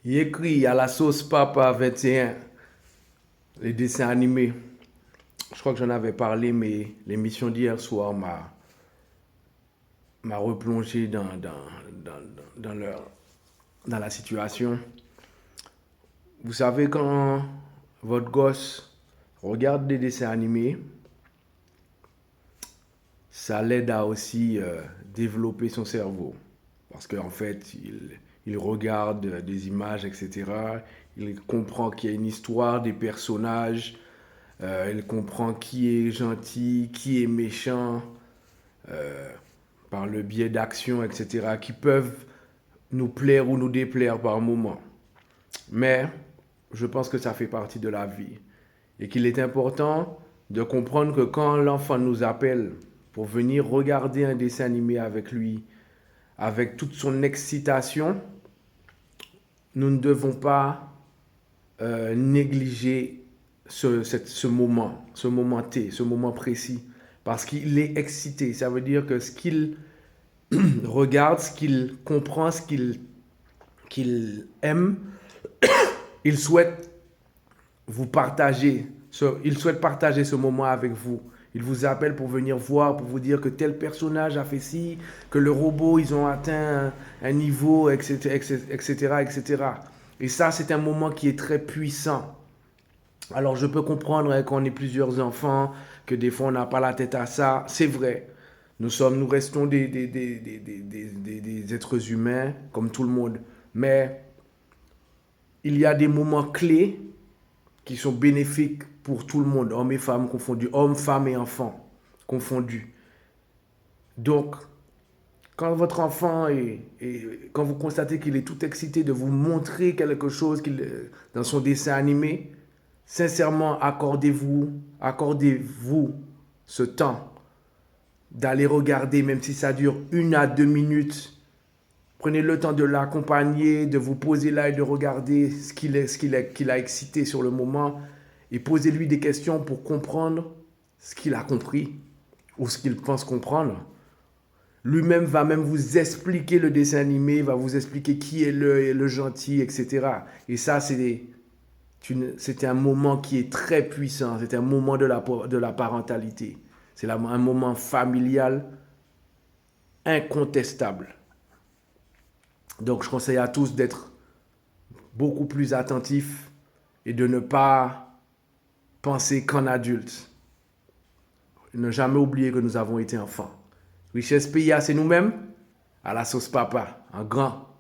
Il écrit à la sauce Papa 21, les dessins animés. Je crois que j'en avais parlé, mais l'émission d'hier soir m'a replongé dans la situation. Vous savez, quand votre gosse regarde des dessins animés, ça l'aide à aussi développer son cerveau. Parce qu'en fait, il regarde des images, etc. Il comprend qu'il y a une histoire, des personnages. Il comprend qui est gentil, qui est méchant, euh, par le biais d'actions, etc., qui peuvent nous plaire ou nous déplaire par moment. Mais je pense que ça fait partie de la vie. Et qu'il est important de comprendre que quand l'enfant nous appelle pour venir regarder un dessin animé avec lui, avec toute son excitation, nous ne devons pas négliger ce moment T, ce moment précis, parce qu'il est excité. Ça veut dire que ce qu'il regarde, ce qu'il comprend, qu'il aime, il souhaite vous partager, il souhaite partager ce moment avec vous. Il vous appelle pour venir voir, pour vous dire que tel personnage a fait ci, que le robot, ils ont atteint un niveau, etc., etc., etc. Et ça, c'est un moment qui est très puissant. Alors, je peux comprendre hein, qu'on ait plusieurs enfants, que des fois, on n'a pas la tête à ça. C'est vrai. Nous restons des êtres humains, comme tout le monde. Mais il y a des moments clés qui sont bénéfiques pour tout le monde, hommes et femmes confondus, hommes, femmes et enfants confondus. Donc, quand votre enfant quand vous constatez qu'il est tout excité de vous montrer quelque chose dans son dessin animé, sincèrement, accordez-vous ce temps d'aller regarder, même si ça dure 1 à 2 minutes. Prenez le temps de l'accompagner, de vous poser là et de regarder qu'il a excité sur le moment et posez-lui des questions pour comprendre ce qu'il a compris ou ce qu'il pense comprendre. Lui-même va même vous expliquer le dessin animé, va vous expliquer qui est le gentil, etc. Et ça, c'est un moment qui est très puissant. C'est un moment de la parentalité. C'est un moment familial incontestable. Donc, je conseille à tous d'être beaucoup plus attentifs et de ne pas penser qu'en adulte. Ne jamais oublier que nous avons été enfants. Richesse PIA, c'est nous-mêmes. À la sauce papa, en grand.